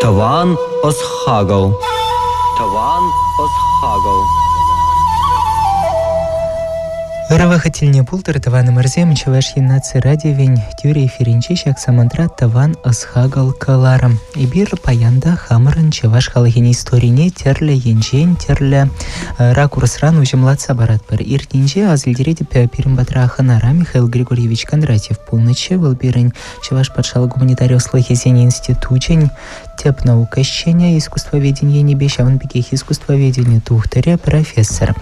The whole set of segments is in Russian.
Таван Осхагал. Таван Осхагал. Ырывахательне пултыр таваны мырзем чаваш еннаци радиовень тюре эфиринче самантра таван асхагал каларам. Ибир паянда хамырын чаваш халахини историне терле енчен терле ракурсран ужимлатса барат бар. Иртинче азылдереди пиримбатра ханара Михаил Григорьевич Кондратьев полноче вылбирень чаваш патшал гуманитариуслых есени институчень теп наукащения искусствоведения небеща он бекех искусствоведения тухтаря профессор.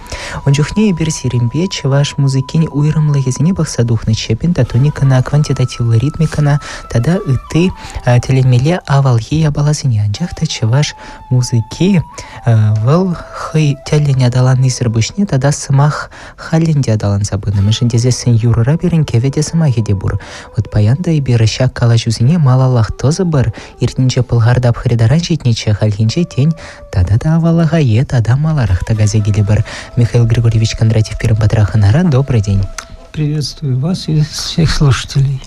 Он чухне ибир сиримбе чаваш музыкинь уйрымлы езіне бақса духны чепин, татоникана, квантитативлы ритмикана, тада ыты телемеле авалхи ябалазыне анжақта чаваш музыки выл хый тәліне адалан низырбышне, тада сымах халінде адалан забыны. Мәжіндезе сын юрыра берін кеведе сымахи де бұр. Вот паянда и берышак калажузыне малалах тозы бір, иртінже пылғардап хридаран жетнече халхинже тень, тада да авалаға е, тада маларах тагазе келе бір. Михаил Григорьевич Кондратьев Пиримбатраханара. Добрый день. Приветствую вас и всех слушателей.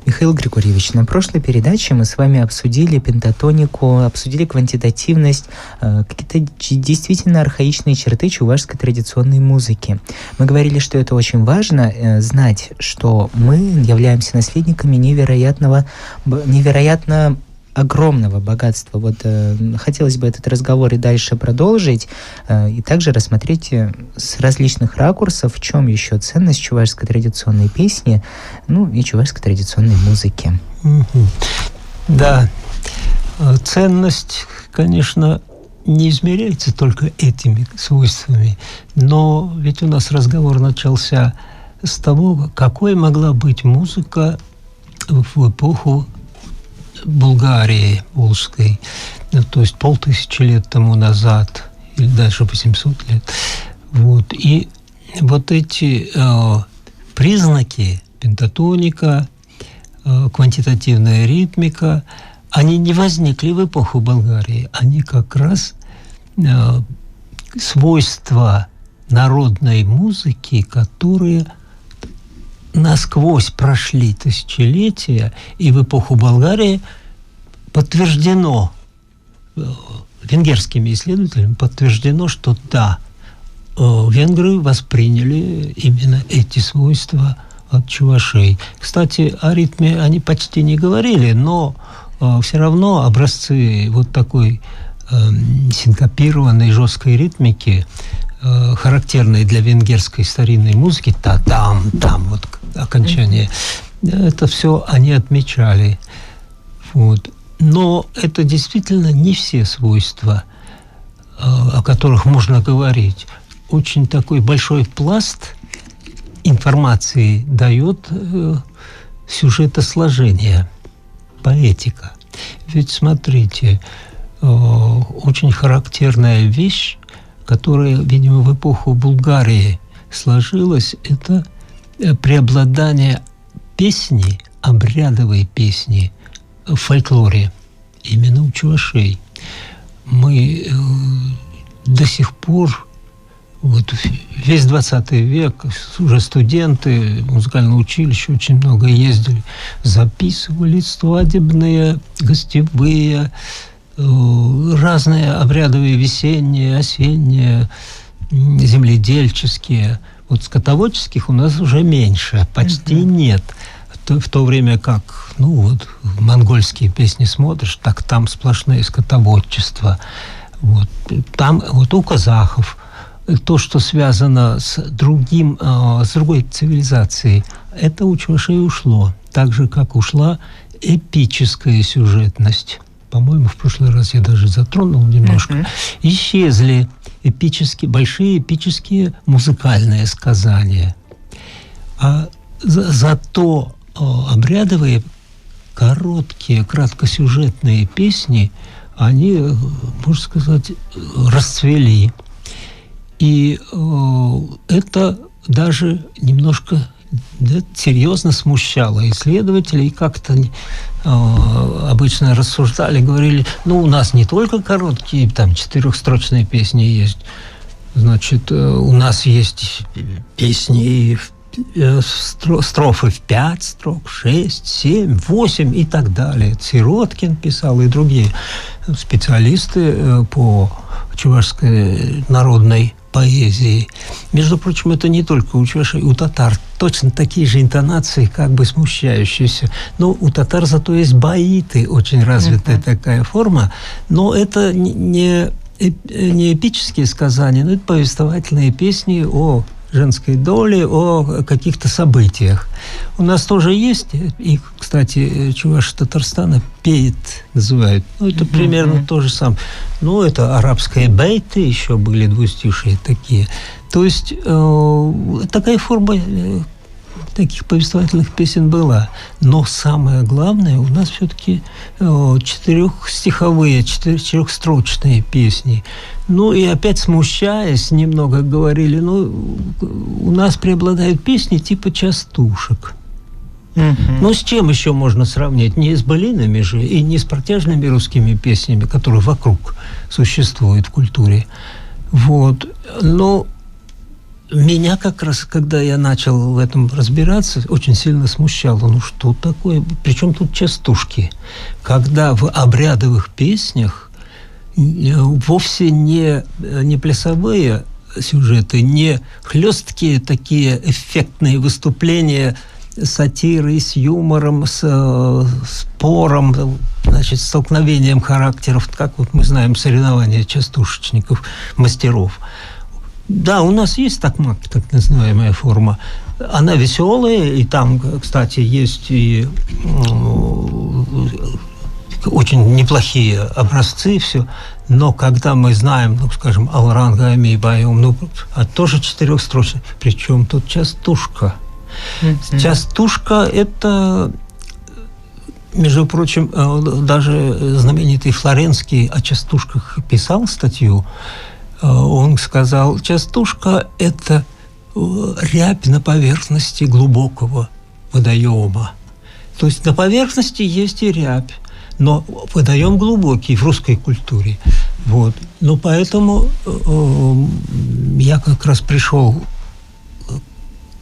Михаил Григорьевич, на прошлой передаче мы с вами обсудили пентатонику, обсудили квантитативность, какие-то действительно архаичные черты чувашской традиционной музыки. Мы говорили, что это очень важно, знать, что мы являемся наследниками невероятно огромного богатства. Вот хотелось бы этот разговор и дальше продолжить, и также рассмотреть с различных ракурсов, в чем еще ценность чувашской традиционной песни, ну и чувашской традиционной музыки. Да, ценность, конечно, не измеряется только этими свойствами, но ведь у нас разговор начался с того, какой могла быть музыка в эпоху Булгарии волжской, то есть 500 лет тому назад, или даже 800 лет. Вот. И вот эти признаки, пентатоника, квантитативная ритмика, они не возникли в эпоху Болгарии. Они как раз свойства народной музыки, которые насквозь прошли тысячелетия, и в эпоху Болгарии подтверждено, венгерскими исследователями подтверждено, что да, венгры восприняли именно эти свойства от чувашей. Кстати, о ритме они почти не говорили, но все равно образцы вот такой синкопированной жесткой ритмики, характерной для венгерской старинной музыки, там, вот окончание, это все они отмечали. Вот. Но это действительно не все свойства, о которых можно говорить. Очень такой большой пласт информации дает сюжетосложение, поэтика. Ведь смотрите, очень характерная вещь, которая, видимо, в эпоху Булгарии сложилась, это преобладание песни, обрядовой песни в фольклоре, именно у чувашей. Мы до сих пор, вот весь 20 век, уже студенты музыкального училища очень много ездили, записывали свадебные, гостевые, разные обрядовые весенние, осенние, земледельческие. Вот скотоводческих у нас уже меньше, почти нет. В то время как, вот монгольские песни смотришь, так там сплошное скотоводчество. Вот. Там вот у казахов то, что связано с другой цивилизацией, это у чувашей ушло. Так же, как ушла эпическая сюжетность. По-моему, в прошлый раз я даже затронул немножко. Исчезли большие эпические музыкальные сказания. А зато обрядовые, короткие, краткосюжетные песни, они, можно сказать, расцвели. И это даже немножко серьезно смущало исследователей. Как-то обычно рассуждали, говорили, у нас не только короткие, там, 4-строчные песни есть, значит, у нас есть песни строфы в 5 строк, 6, 7, 8 и так далее. Сироткин писал и другие специалисты по чувашской народной поэзии. Между прочим, это не только у чувашей, у татар точно такие же интонации, как бы смущающиеся. Но у татар зато есть баиты, очень развитая такая форма, но это не эпические сказания, но это повествовательные песни о женской доле, о каких-то событиях. У нас тоже есть, и, кстати, чуваши Татарстана пеет, называют. Ну, это примерно то же самое. Ну, это арабские бейты, еще были двустишие такие. То есть такая форма таких повествовательных песен была. Но самое главное, у нас все-таки 4-стиховые, 4-строчные песни. Ну и опять смущаясь, немного говорили, у нас преобладают песни типа частушек. Ну, с чем еще можно сравнить? Не с былинами же и не с протяжными русскими песнями, которые вокруг существуют в культуре. Вот. Но меня как раз, когда я начал в этом разбираться, очень сильно смущало. Ну, что такое? Причем тут частушки? Когда в обрядовых песнях вовсе не плясовые сюжеты, не хлесткие такие эффектные выступления, сатиры с юмором, с спором, значит, столкновением характеров, как вот мы знаем соревнования частушечников, мастеров. Да, у нас есть так называемая форма. Она веселая, и там, кстати, есть и очень неплохие образцы, все. Но когда мы знаем, скажем, Алрангами и Баем, тоже 4-строчный. Причем тут частушка. Частушка – это, между прочим, даже знаменитый Флоренский о частушках писал статью. Он сказал, частушка – это рябь на поверхности глубокого водоема. То есть на поверхности есть и рябь, но водоем глубокий в русской культуре. Вот. Ну, поэтому я как раз пришел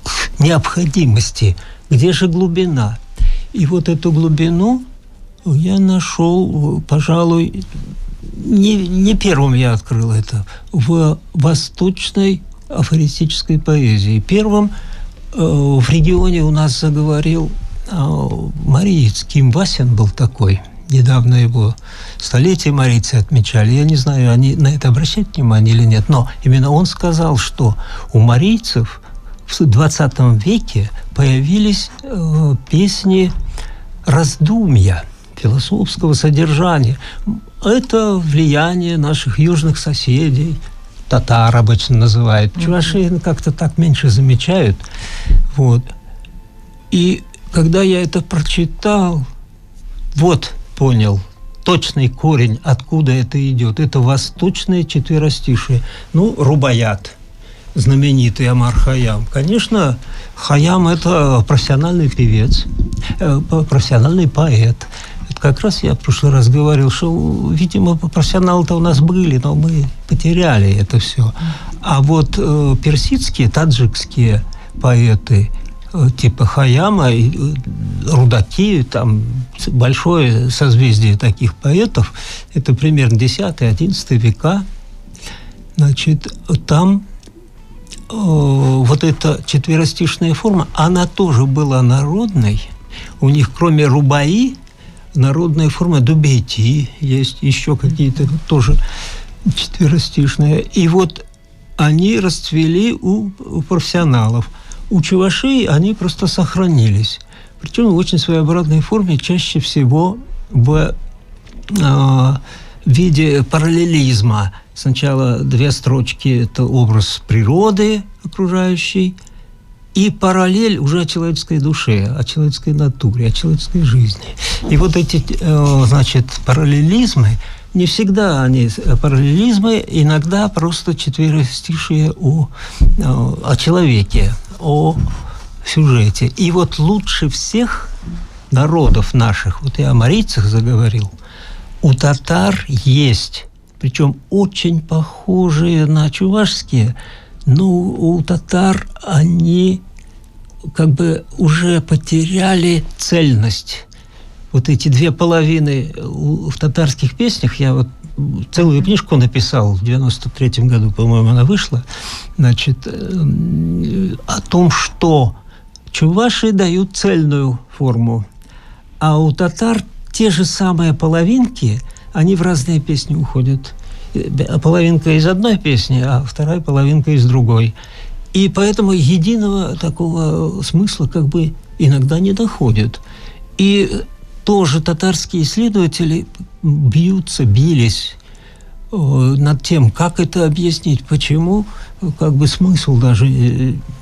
к необходимости, где же глубина. И вот эту глубину я нашел, пожалуй, не первым я открыл это, в восточной афористической поэзии. Первым в регионе у нас заговорил мариец Ким Васин был такой. Недавно его столетие марийцы отмечали. Я не знаю, они на это обращают внимание или нет, но именно он сказал, что у марийцев в 20 веке появились песни раздумья, философского содержания. Это влияние наших южных соседей, татар обычно называют. Чуваши как-то так меньше замечают. Вот. И когда я это прочитал, понял точный корень, откуда это идет. Это восточное четверостишие. Рубаят, знаменитый Омар Хайям. Конечно, Хайям – это профессиональный певец, профессиональный поэт. Это как раз я в прошлый раз говорил, что, видимо, профессионалы-то у нас были, но мы потеряли это все. А вот персидские, таджикские поэты типа Хайяма, Рудаки, там большое созвездие таких поэтов, это примерно 10-11 века, значит, там вот эта четверостишная форма, она тоже была народной. У них, кроме рубаи, народная форма дубейти, есть еще какие-то тоже четверостишные. И вот они расцвели у профессионалов. У чувашей они просто сохранились. Причем в очень своеобразной форме, чаще всего в виде параллелизма. Сначала 2 строчки – это образ природы окружающей, и параллель уже о человеческой душе, о человеческой натуре, о человеческой жизни. И вот эти, значит, параллелизмы, не всегда они параллелизмы, иногда просто четверостишие о человеке, о сюжете. И вот лучше всех народов наших, вот я о марийцах заговорил, у татар есть, причем очень похожие на чувашские, но у татар они как бы уже потеряли цельность. Вот эти две половины в татарских песнях, я вот целую книжку написал, в 93-м году, по-моему, она вышла, значит, о том, что чуваши дают цельную форму, а у татар те же самые половинки, они в разные песни уходят. Половинка из одной песни, а вторая половинка из другой. И поэтому единого такого смысла как бы иногда не доходит. И тоже татарские исследователи бились над тем, как это объяснить, почему как бы смысл даже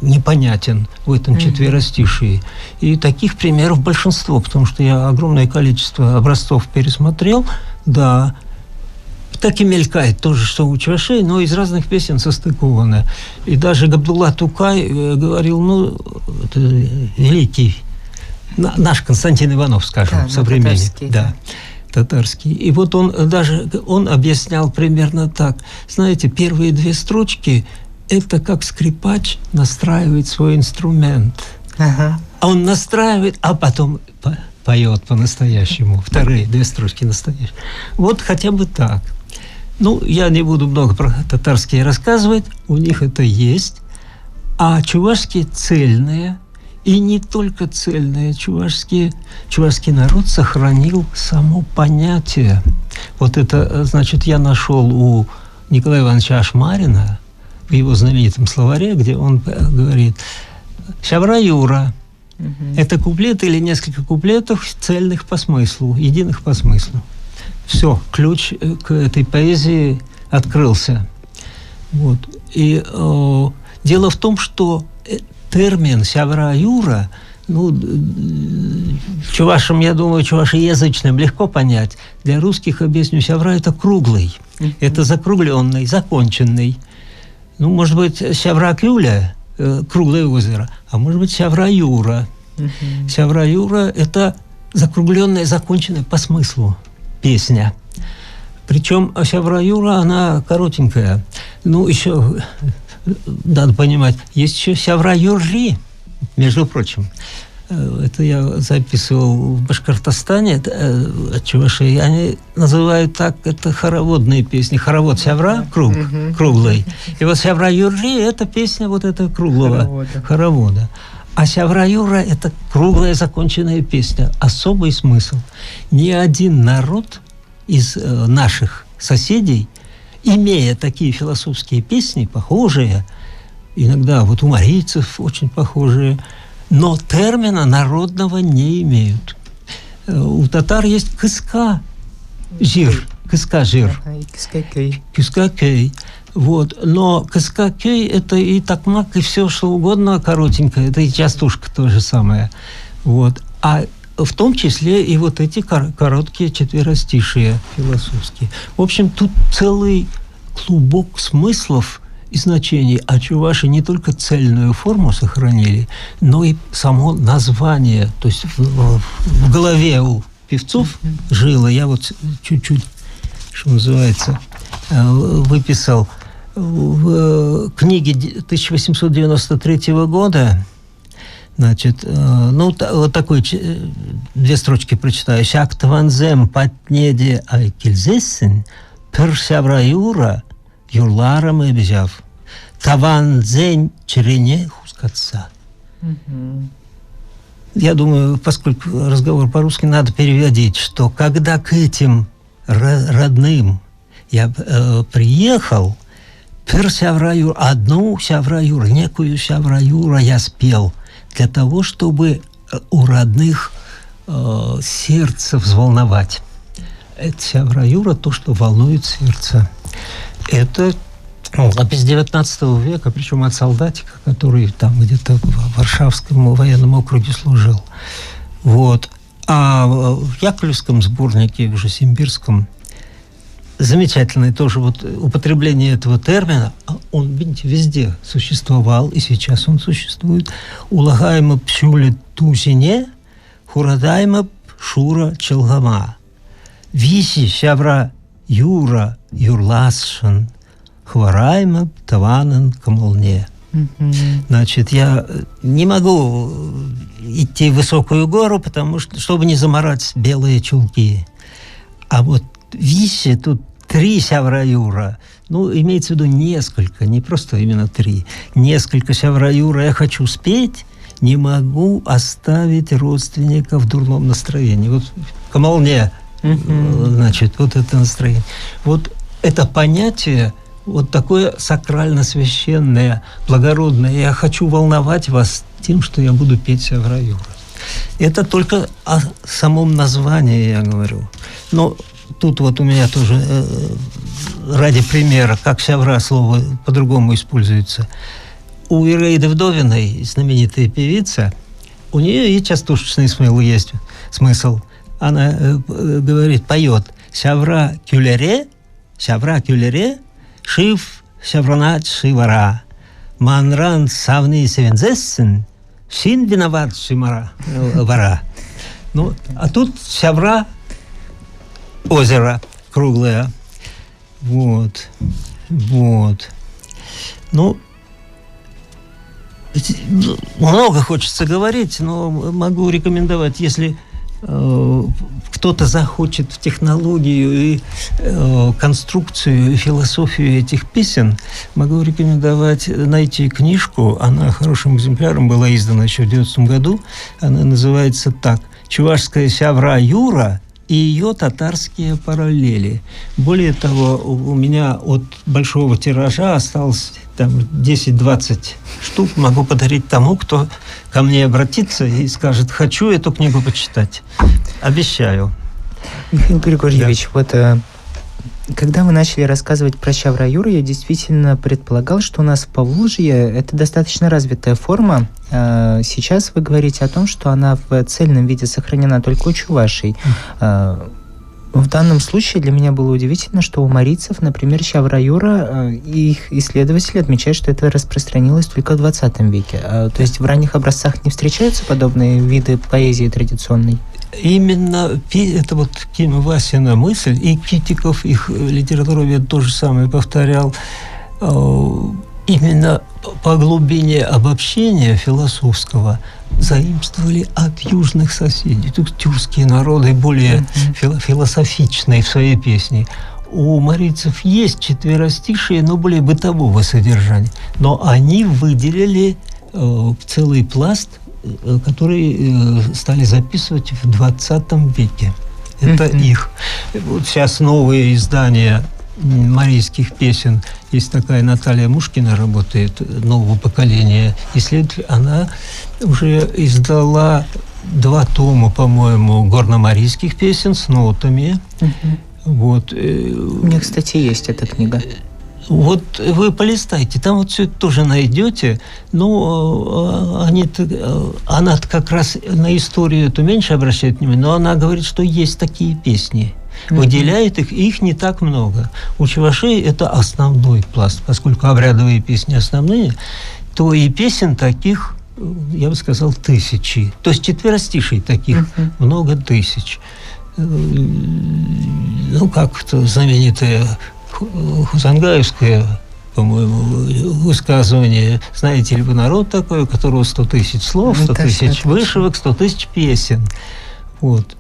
непонятен в этом четверостишии. И таких примеров большинство, потому что я огромное количество образцов пересмотрел, да, так и мелькает тоже, что у чувашей, но из разных песен состыковано. И даже Габдулла Тукай говорил, ну, это великий, наш Константин Иванов, скажем, современник. Да, татарский. И вот он объяснял примерно так. Знаете, первые две строчки – это как скрипач настраивает свой инструмент. Ага. А он настраивает, а потом поет по-настоящему. Вторые две строчки настоящие. Вот хотя бы так. Ну, я не буду много про татарские рассказывать. У них это есть. А чувашские цельные. И не только цельные. Чувашский народ сохранил само понятие. Вот это, значит, я нашел у Николая Ивановича Ашмарина в его знаменитом словаре, где он говорит: «Шавра Юра». Это куплет или несколько куплетов цельных по смыслу, единых по смыслу. Все, ключ к этой поэзии открылся. Вот. И дело в том, что термин «Шавра Юра», ну, чувашам, я думаю, чувашеязычным легко понять. Для русских, объясню, «Шавра» – это круглый, это закругленный, законченный. Ну, может быть, «Шавра Кюля» – круглое озеро, а может быть, «Шавра Юра». «Шавра Юра» – это закругленная, законченная по смыслу песня. Причем «Шавра Юра» она коротенькая. Ну, еще надо понимать, есть еще «Шавра Юрли», между прочим. Это я записывал в Башкортостане от чувашей. Они называют так, это хороводные песни. Хоровод «Шавра» – круглый. И вот «Шавра Юрли» – это песня вот этого круглого хоровода. А «Шавра Юра» – это круглая законченная песня. Особый смысл. Ни один народ из наших соседей, имея такие философские песни, похожие, иногда вот у марийцев очень похожие, но термина народного не имеют. У татар есть кыска жир. Кыска-кей. Вот. Но кыска-кей – это и такмак, и все, что угодно коротенькое. Это и частушка то же самое. Вот. А в том числе и вот эти короткие четверостишие философские. В общем, тут целый клубок смыслов и значений. А чуваши не только цельную форму сохранили, но и само название. То есть в голове у певцов жило. Я вот чуть-чуть, что называется, выписал в книге 1893 года. Значит, ну, вот такой, две строчки прочитаю. «Шак тванзем патнеде айкельзессен, пер шавра юра, юрларам и бежав. Таванзень черене хускатса». Я думаю, поскольку разговор по-русски, надо переводить, что когда к этим родным я приехал, пер шавра юра, одну шавра юра, некую шавра юра я спел для того, чтобы у родных сердце взволновать. Это шавра юра, то, что волнует сердце. Это запись 19 века, причем от солдатика, который там где-то в Варшавском военном округе служил. Вот. А в Яковлевском сборнике, уже симбирском, замечательное тоже вот употребление этого термина. Он, видите, везде существовал, и сейчас он существует. «Улагаема пшуле тузине, хурадайма шура челгама. Виси шавра юра юрласшан, хварайма таванан камолне». Значит, я не могу идти в высокую гору, потому что, чтобы не заморать белые чулки. А вот вище тут 3 сявра-юра. Ну, имеется в виду несколько, не просто именно 3. Несколько сявра-юра я хочу спеть, не могу оставить родственника в дурном настроении. Вот к молне, значит, вот это настроение. Вот это понятие, вот такое сакрально-священное, благородное. Я хочу волновать вас тем, что я буду петь сявра-юра. Это только о самом названии я говорю. Но тут вот у меня тоже, ради примера, как сявра слово по-другому используется. У Ираиды Вдовиной, знаменитая певица, у нее и частушечный смысл. Она говорит, поет «Сявра кюлере, шив сявранат шивара, манран савны севензессен, син виноват шимара, вара». Ну, а тут сявра озеро круглое. Вот. Ну, много хочется говорить, но могу рекомендовать, если кто-то захочет в технологию и конструкцию, и философию этих песен, могу рекомендовать найти книжку. Она хорошим экземпляром была издана еще в 1990 году. Она называется так: «Чувашская сявра-юра и ее татарские параллели». Более того, у меня от большого тиража осталось там 10-20 штук. Могу подарить тому, кто ко мне обратится и скажет: хочу эту книгу почитать. Обещаю. Михаил Григорьевич, вот когда вы начали рассказывать про сявра-юру, я действительно предполагал, что у нас в Поволжье это достаточно развитая форма. Сейчас вы говорите о том, что она в цельном виде сохранена только у чувашей. В данном случае для меня было удивительно, что у марийцев, например, сявра-юра, их исследователи отмечают, что это распространилось только в 20 веке. То есть в ранних образцах не встречаются подобные виды поэзии традиционной? Именно это вот Ким Васина мысль, и Китиков, их литературовед, то же самое повторял. Именно по глубине обобщения философского заимствовали от южных соседей. Тут тюркские народы более философичные в своей песне. У марийцев есть четверостишие, но более бытового содержания. Но они выделили целый пласт, который стали записывать в 20 веке. Это их. Вот сейчас новые издания марийских песен. Есть такая Наталья Мушкина, работает, нового поколения исследователь. Она уже издала 2 тома, по-моему, горно-марийских песен с нотами. Вот. У меня, кстати, есть эта книга. Вот вы полистайте, там вот все это тоже найдете. Но она как раз на историю эту меньше обращает внимание, но она говорит, что есть такие песни. Выделяет их не так много. У чувашей это основной пласт, поскольку обрядовые песни основные, то и песен таких, я бы сказал, 1000. То есть четверостишей таких много тысяч. Ну, как-то знаменитое хузангаевское, по-моему, высказывание: знаете ли вы народ такой, у которого 100 000 слов, 100 000 вышивок, 100 000 песен. Вот.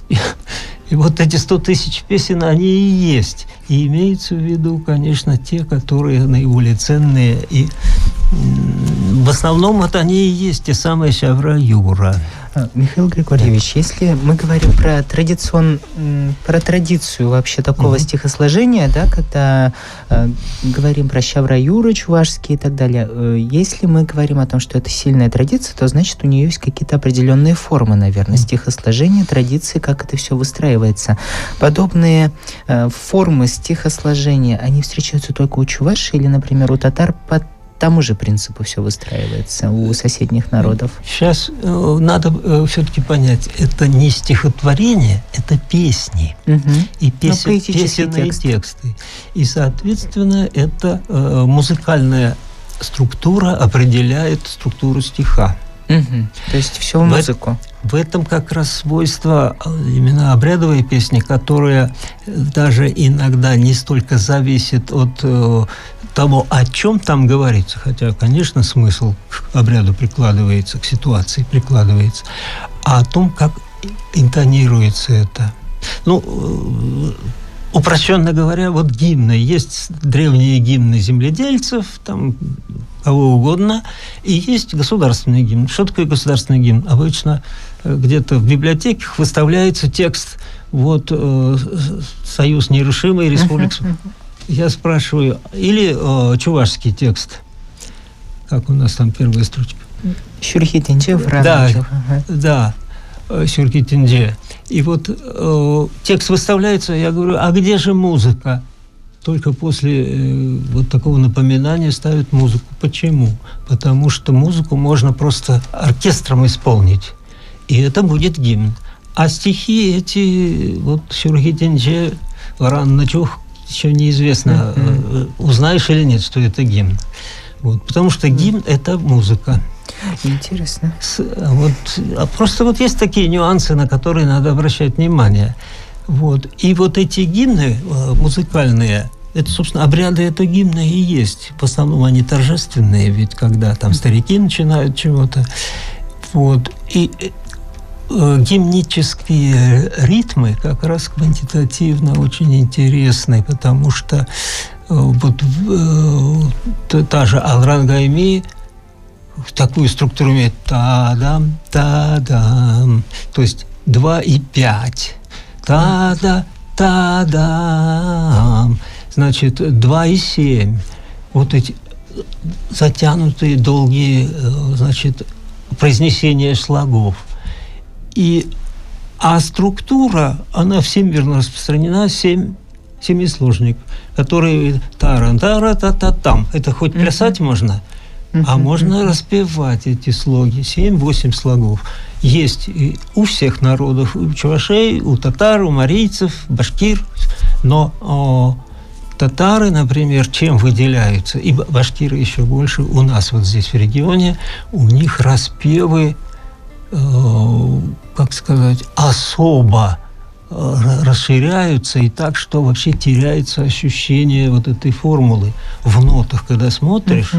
И вот эти 100 000 песен, они и есть. И имеются в виду, конечно, те, которые наиболее ценные. И в основном это они и есть те самые сявра-юра. Михаил Григорьевич, если мы говорим про традицию вообще такого стихосложения, да, когда говорим про сявра-юры чувашские и так далее, если мы говорим о том, что это сильная традиция, то значит у нее есть какие-то определенные формы, наверное, стихосложения, традиции, как это все выстраивается. Подобные формы стихосложения, они встречаются только у чувашей или, например, у татар по тому же принципу все выстраивается у соседних народов? Сейчас надо все-таки понять, это не стихотворение, это песни. И песенные тексты. И, соответственно, это музыкальная структура определяет структуру стиха. То есть все в музыку. В этом как раз свойство именно обрядовой песни, которая даже иногда не столько зависит от того, о чем там говорится, хотя, конечно, смысл к обряду прикладывается, к ситуации прикладывается, а о том, как интонируется это. Ну, упрощенно говоря, вот гимны. Есть древние гимны земледельцев, там, кого угодно, и есть государственный гимн. Что такое государственный гимн? Обычно где-то в библиотеках выставляется текст вот «Союз нерушимый, республика». Я спрашиваю, или чувашский текст, как у нас там первая строчка? Шурхитинче в Да, Сюркитинде. И вот текст выставляется, я говорю, а где же музыка? Только после вот такого напоминания ставят музыку. Почему? Потому что музыку можно просто оркестром исполнить, и это будет гимн. А стихи эти, вот Сюркитинде, Варан Начух, еще неизвестно, узнаешь или нет, что это гимн. Вот, потому что гимн – это музыка. Интересно. Просто вот есть такие нюансы, на которые надо обращать внимание. Вот. И вот эти гимны музыкальные, это, собственно, обряды это гимны и есть. В основном они торжественные, ведь когда там старики начинают чего-то. Вот. И гимнические ритмы как раз квантитативно очень интересны, потому что вот та же Алран-Гайми такую структуру имеет та-дам, та-дам, то есть 2 и 5. Та-да, та-дам, значит, 2 и 7. Вот эти затянутые, долгие, значит, произнесения слогов. А структура, она всемирно распространена, семисложник, который тара-тара-та-та-там. Это хоть плясать можно, а можно распевать эти слоги. 7-8 слогов. Есть и у всех народов, у чувашей, у татар, у марийцев, башкир. Но татары, например, чем выделяются, и башкиры еще больше, у нас вот здесь в регионе, у них распевы, как сказать, особо расширяются и так, что вообще теряется ощущение вот этой формулы. В нотах, когда смотришь,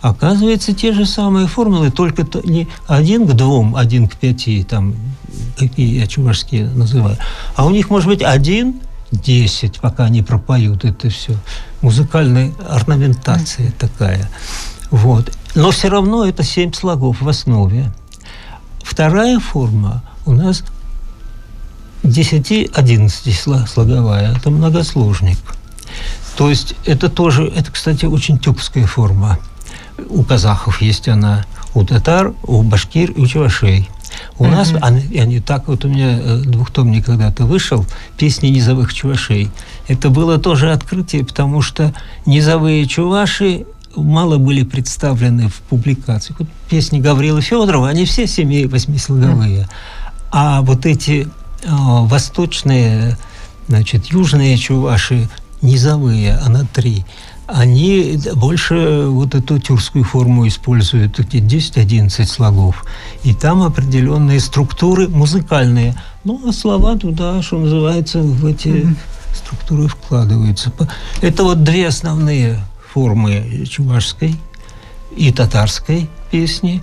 оказывается, те же самые формулы, только не 1 к 2, 1 к 5, там, какие я чувашские называю, а у них может быть 1 к 10, пока они пропоют это все. Музыкальная орнаментация такая. Вот. Но все равно это 7 слогов в основе. Вторая форма у нас 10-11 слоговая, это многосложник. То есть это тоже, это, кстати, очень тюркская форма. У казахов есть она, у татар, у башкир и у чувашей. У нас, они так, вот у меня двухтомник когда-то вышел, «Песни низовых чувашей». Это было тоже открытие, потому что низовые чуваши мало были представлены в публикациях. Вот песни Гаврила Федорова, они все 7-8-слоговые. А вот эти восточные, значит, южные чуваши, низовые, а на 3, они больше вот эту тюркскую форму используют, 10-11 слогов. И там определенные структуры музыкальные. Ну, а слова туда, что называется, в эти структуры вкладываются. Это вот 2 основные формы чувашской и татарской песни.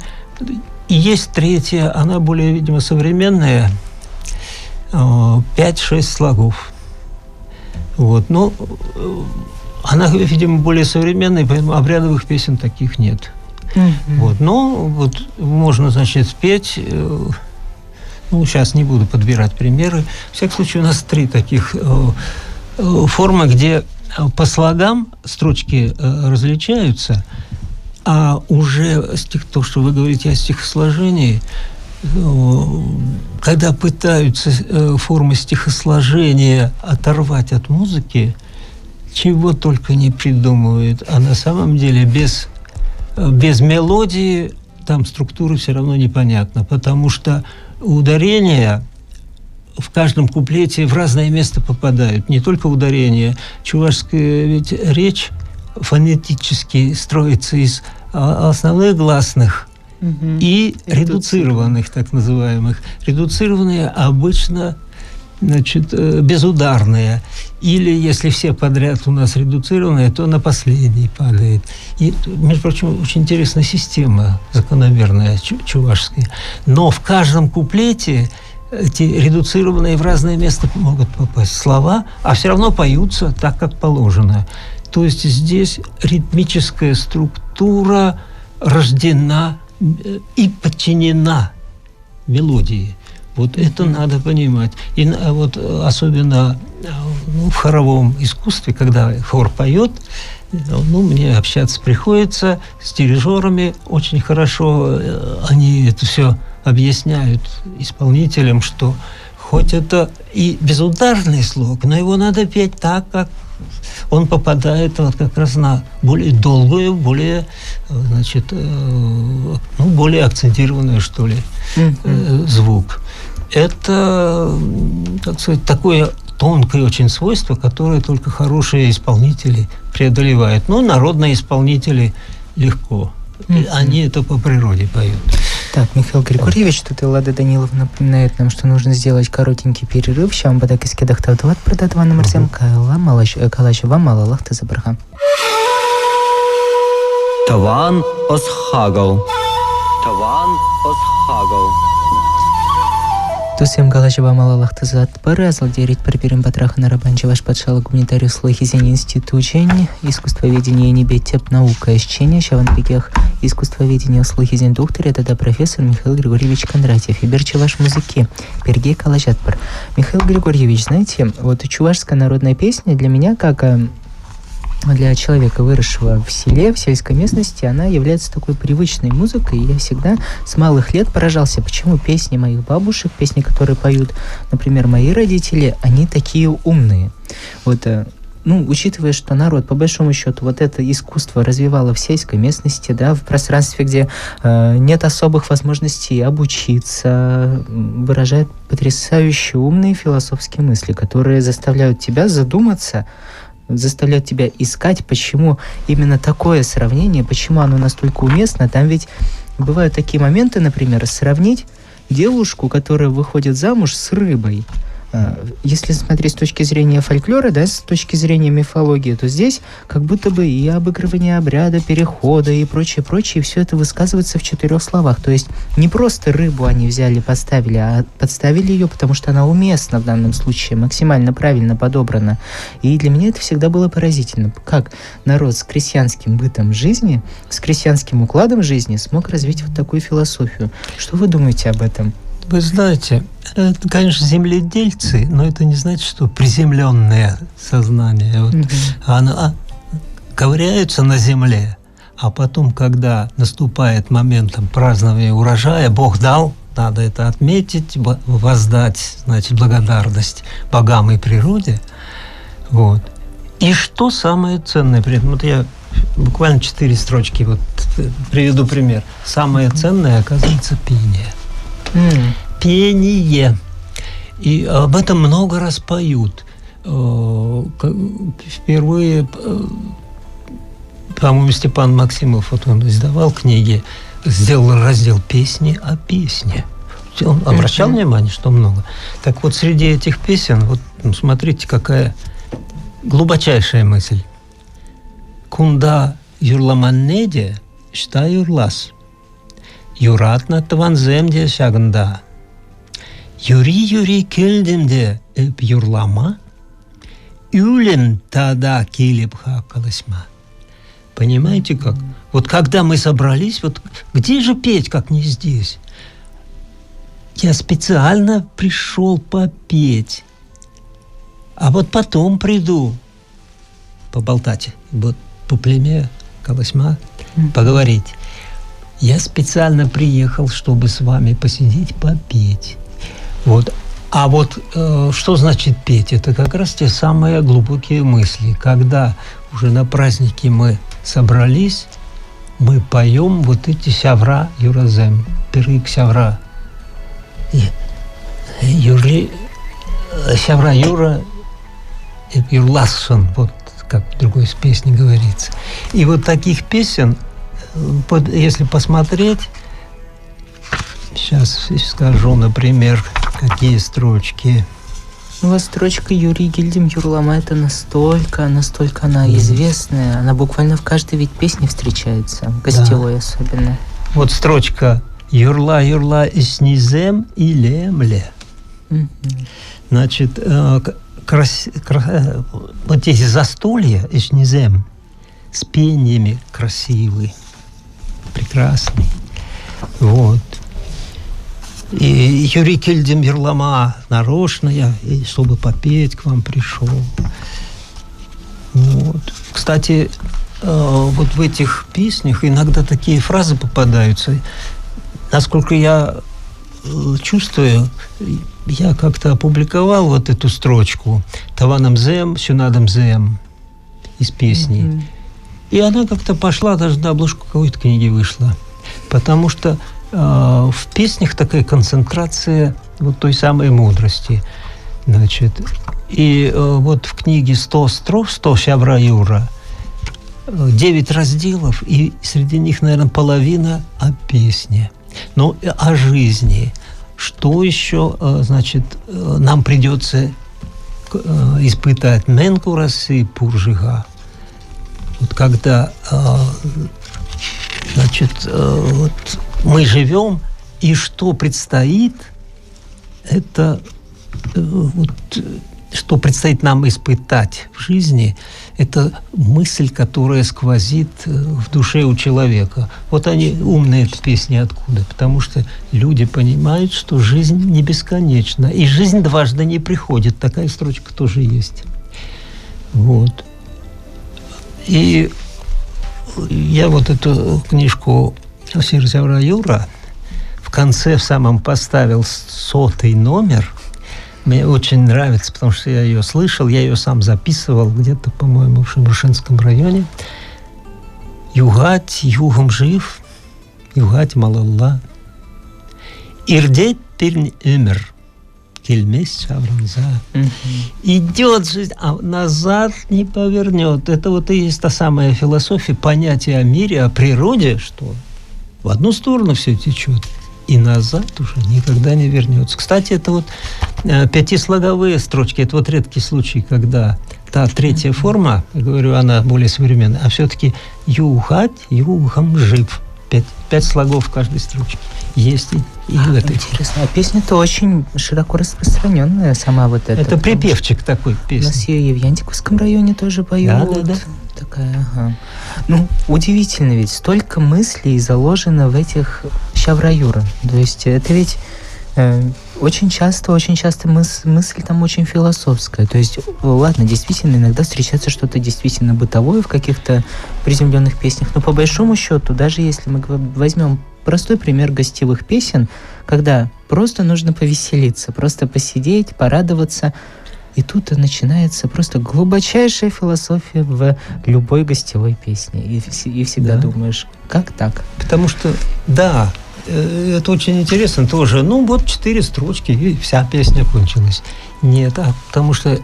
И есть 3, она более, видимо, современная, 5-6 слогов. Вот. Но она, видимо, более современная, поэтому обрядовых песен таких нет. Вот. Но вот можно, значит, спеть. Ну, сейчас не буду подбирать примеры. В всяком случае, у нас 3 таких формы, где по слогам строчки различаются, а уже то, что вы говорите о стихосложении, когда пытаются формы стихосложения оторвать от музыки, чего только не придумывают, а на самом деле без мелодии там структура все равно непонятна, потому что ударения в каждом куплете в разное место попадают. Не только ударения. Чувашская ведь речь фонетически строится из основных гласных и редуцированных, так называемых. Редуцированные обычно значит, безударные. Или, если все подряд у нас редуцированные, то на последний падает. И, между прочим, очень интересная система, закономерная, чувашская. Но в каждом куплете эти редуцированные в разное место могут попасть слова, а все равно поются так, как положено. То есть здесь ритмическая структура рождена и подчинена мелодии. Вот это надо понимать. И вот особенно в хоровом искусстве, когда хор поет, мне общаться приходится с дирижерами очень хорошо. Они это все объясняют исполнителям, что хоть это и безударный слог, но его надо петь так, как он попадает вот как раз на более долгую, более, значит, более акцентированную, что ли, звук. Это, так сказать, такое тонкое очень свойство, которое только хорошие исполнители преодолевают. Но народные исполнители легко. Они это по природе поют. Так, Михаил Григорьевич, тут Эллада Даниловна напоминает нам, что нужно сделать коротенький перерыв. Щам бадак из кедах тавдуват продатван марзем калач вам малалах тазабарха. Таван осхагал. Таван осхагал. Тусем галажева малалах тазат паразал дерить приберем батраха на рабанче ваш подшала гуманитарию слохизен институчень искусствоведение небе теп наука исчения щаван пикех искусствоведение слохизен доктор это профессор Михаил Григорьевич Кондратьев и берче ваш музыки Пергей Калажатпар. Михаил Григорьевич, знаете, вот чувашская народная песня для меня как для человека, выросшего в селе, в сельской местности, она является такой привычной музыкой. И я всегда с малых лет поражался, почему песни моих бабушек, песни, которые поют, например, мои родители, они такие умные. Вот, учитывая, что народ, по большому счету, вот это искусство развивало в сельской местности, да, в пространстве, где нет особых возможностей обучиться, выражает потрясающе умные философские мысли, которые заставляют тебя задуматься, заставляют тебя искать, почему именно такое сравнение, почему оно настолько уместно. Там ведь бывают такие моменты, например, сравнить девушку, которая выходит замуж, с рыбой. Если смотреть с точки зрения фольклора, да, с точки зрения мифологии, то здесь как будто бы и обыгрывание обряда, перехода и прочее, и все это высказывается в 4 словах. То есть не просто рыбу они взяли, подставили, а подставили ее, потому что она уместна в данном случае, максимально правильно подобрана. И для меня это всегда было поразительно, как народ с крестьянским бытом жизни, с крестьянским укладом жизни смог развить вот такую философию. Что вы думаете об этом? Вы знаете, это, конечно, земледельцы, но это не значит, что приземленное сознание. Вот, оно ковыряются на земле, а потом, когда наступает момент празднования урожая, Бог дал, надо это отметить, воздать, значит, благодарность богам и природе. Вот. И что самое ценное при этом? Вот я буквально 4 строчки приведу пример. Самое ценное, оказывается, пение. Пение. И об этом много раз поют. Впервые, по-моему, Степан Максимов, вот он издавал книги, сделал раздел «Песни о песне». Он обращал внимание, что много. Так вот, среди этих песен, вот смотрите, какая глубочайшая мысль. «Кунда юрламаннеде шта юрлас». Юратна тванземде шагында. Юри келдемде эп юрлама. Юлем тада килепха каласма. Понимаете как? Вот когда мы собрались, вот где же петь, как не здесь? Я специально пришел попеть. А вот потом приду поболтать, вот по племе каласма поговорить. Я специально приехал, чтобы с вами посидеть, попеть. Вот. А вот что значит петь? Это как раз те самые глубокие мысли. Когда уже на празднике мы собрались, мы поем вот эти сявра юразем, пирык сявра. Юрли, сявра юра, юрлассон, вот как в другой песне говорится. И вот таких песен, если посмотреть, сейчас скажу, например, какие строчки. У вас строчка Юрий Гильдем Юрлама, это настолько она известная. Она буквально в каждой ведь песне встречается, гостевой особенно. Вот строчка «Юрла, юрла, иснизем и лемле». Значит, вот эти застолья иснизем с пениями красивые, прекрасные. Вот. И Юрий Гильдем Юрлама нарочно я, и чтобы попеть, к вам пришел. Вот. Кстати, вот в этих песнях иногда такие фразы попадаются. Насколько я чувствую, я как-то опубликовал вот эту строчку «Таваном зем, сюнадом зем» из песни. И она как-то пошла, даже на обложку какой-то книги вышла. Потому что в песнях такая концентрация вот той самой мудрости. Значит, и вот в книге 100 строф, 100 Шавра Юра, 9 разделов, и среди них, наверное, половина о песне. Но о жизни. Что еще, значит, нам придется испытать? Менкурасы пуржига. Вот когда, значит, вот мы живем, и что предстоит, это вот, что предстоит нам испытать в жизни, это мысль, которая сквозит в душе у человека. Вот они умные, эти песни откуда? Потому что люди понимают, что жизнь не бесконечна, и жизнь дважды не приходит. Такая строчка тоже есть. Вот. И я вот эту книжку Шавра Юра в конце в самом поставил 100-й номер. Мне очень нравится, потому что я ее слышал, я ее сам записывал где-то, по-моему, в Шебрушинском районе. Югать, югом жив, югать малалла. Ирдеть пирн умер, кельмес шавранза. Идет жизнь, а назад не повернет. Это вот и есть та самая философия, понятие о мире, о природе, что в одну сторону все течет, и назад уже никогда не вернется. Кстати, это вот пятислоговые строчки. Это вот редкий случай, когда та третья форма, я говорю, она более современная, а все-таки югать, югом жив. 5 слогов в каждой строчке есть и в этой. Интересно. А песня-то очень широко распространенная, сама вот эта. Это припевчик такой песни. У нас ее и в Янтиковском районе тоже поют. Да. Такая, ага. Ну, удивительно ведь, столько мыслей заложено в этих Шавра Юра. То есть это ведь очень часто мысль там очень философская. То есть, ладно, действительно, иногда встречается что-то действительно бытовое в каких-то приземленных песнях, но по большому счету, даже если мы возьмем простой пример гостевых песен, когда просто нужно повеселиться, просто посидеть, порадоваться, и тут начинается просто глубочайшая философия в любой гостевой песне. И всегда думаешь, как так? Потому что, да, это очень интересно тоже. Ну, вот 4 строчки, и вся песня кончилась. Нет, потому что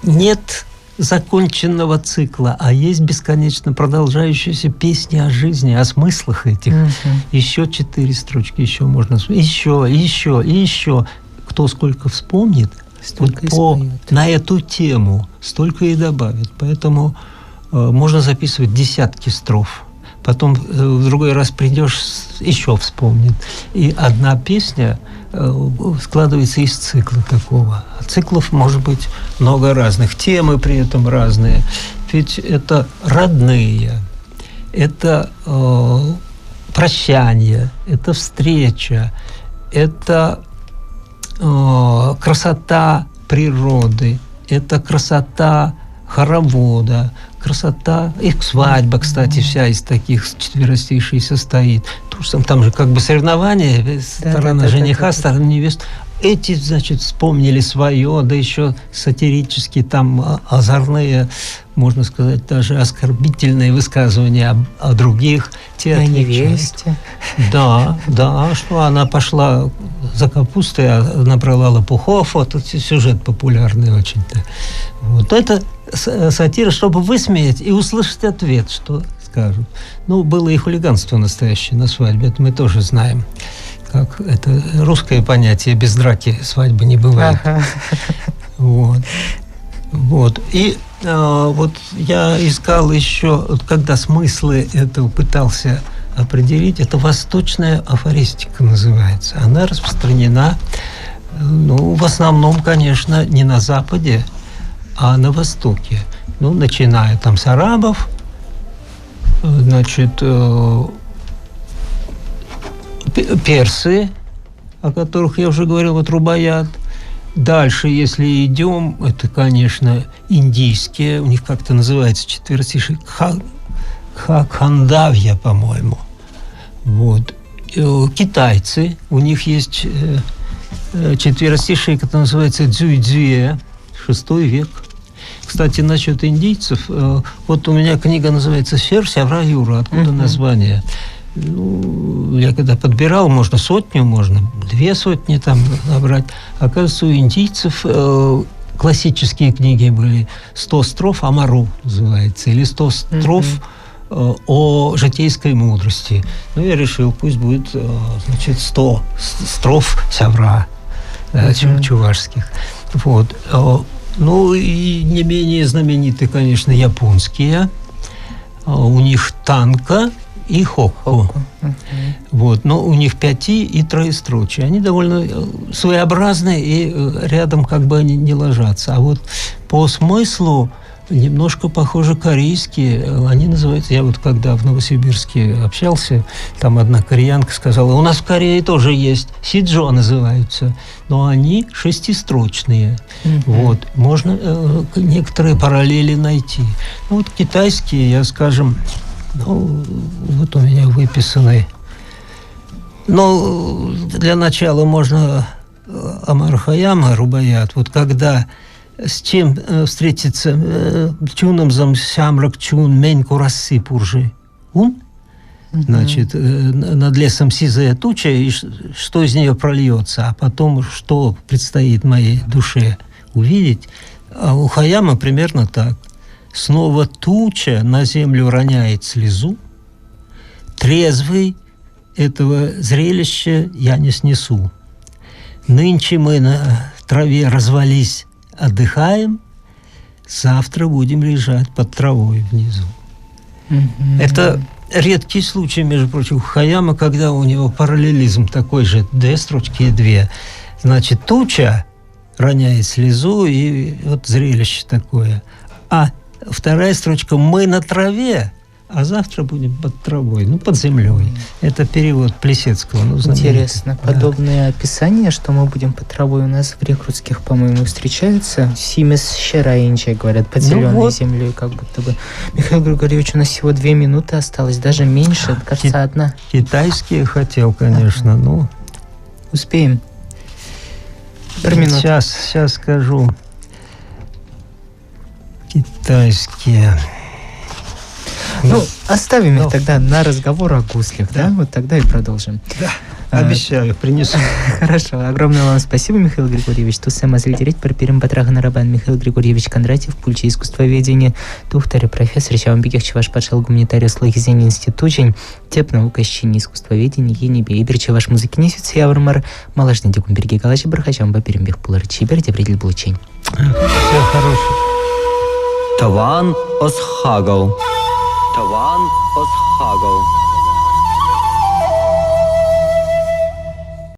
нет законченного цикла, а есть бесконечно продолжающиеся песни о жизни, о смыслах этих. Еще 4 строчки, еще можно... Еще. Кто сколько вспомнит, вот на эту тему столько и добавит. Поэтому можно записывать десятки строф. Потом в другой раз придешь, еще вспомнит. И одна песня складывается из цикла такого. А циклов может быть много разных. Темы при этом разные. Ведь это родные, это прощание, это встреча, это красота природы, это красота хоровода, красота, их свадьба, кстати, вся из таких четверостишей состоит. Там же как бы соревнования, сторона жениха, сторона невесты. Эти, значит, вспомнили свое, да еще сатирические, там озорные, можно сказать, даже оскорбительные высказывания о других. Те о невесте. Да, что она пошла за капустой, а набрала лопухов. Вот этот сюжет популярный очень-то. Вот это сатира, чтобы высмеять и услышать ответ, что скажут. Ну, было и хулиганство настоящее на свадьбе, это мы тоже знаем. как это русское понятие, без драки свадьбы не бывает. Ага. Вот. И вот я искал еще, вот когда смыслы этого пытался определить, это восточная афористика называется. Она распространена, в основном, конечно, не на Западе, а на Востоке. Начиная там с арабов, значит, персы, о которых я уже говорил, вот Рубаят. Дальше, если идем, это, конечно, индийские, у них как-то называется четверостишие, Хакхандавья, по-моему. Вот. Китайцы, у них есть четверостишие, которое называется Цзюйцзюэ, 6 век. Кстати, насчет индийцев, вот у меня книга называется «Сер, Сявра, Юра». Откуда название? Я когда подбирал, можно 100, можно 200 там набрать. Оказывается, у индийцев классические книги были 100 строф Амару называется, или 100 строф о житейской мудрости. Я решил, пусть будет, значит, 100 строф Сявра, чувашских. Вот. И не менее знаменитые, конечно, японские. У них танка и хокку. Вот. Но у них 5- и троестрочие. Они довольно своеобразные, и рядом как бы они не ложатся. А вот по смыслу немножко похожи корейские. Они называются... Я вот когда в Новосибирске общался, там одна кореянка сказала, у нас в Корее тоже есть. Сиджо называются. Но они 6-строчные. Вот. Можно некоторые параллели найти. Вот китайские, я, скажем... вот у меня выписаны. Для начала можно Амар Хайяма, Рубаят. Вот когда с чем встретиться чуном зам сямрак чун мень курасы пуржи ун, значит, над лесом сизая туча, и что из нее прольется, а потом что предстоит моей душе увидеть. А у Хайяма примерно так. Снова туча на землю роняет слезу, трезвый этого зрелища я не снесу. Нынче мы на траве развались, отдыхаем, завтра будем лежать под травой внизу. Это редкий случай, между прочим, у Хайяма, когда у него параллелизм такой же, 2 строчки и 2. Значит, туча роняет слезу, и вот зрелище такое. А 2 строчка «Мы на траве, а завтра будем под травой», под землей. Это перевод Плесецкого. Интересно. Да. Подобные описания, что мы будем под травой, у нас в рекрутских, по-моему, встречаются. Симес щераинчай, говорят, под зеленой землей, как будто бы. Михаил Григорьевич, у нас всего 2 минуты осталось, даже меньше, кажется, 1. Китайские хотел, конечно, Успеем. Про минуту. Сейчас скажу. Китайские. Оставим их тогда на разговор о гуслях, да? Вот тогда и продолжим. Да, обещаю, принесу. Хорошо, огромное вам спасибо, Михаил Григорьевич. Туссем азельдерить парпирим батрагана рабан Михаил Григорьевич Кондратьев, пульчи искусствоведения, тухтари профессор Чавамбекех Чеваш патшал гуманитарий слогизень институчень, теп наука щини искусствоведения, енебе идр Чеваш музыки несет яврмар, малашный декумберги галачи бархачам бапирим пулар чибер дебредил булчень. Все хорошее. Таван Осхагал. Таван Осхагал.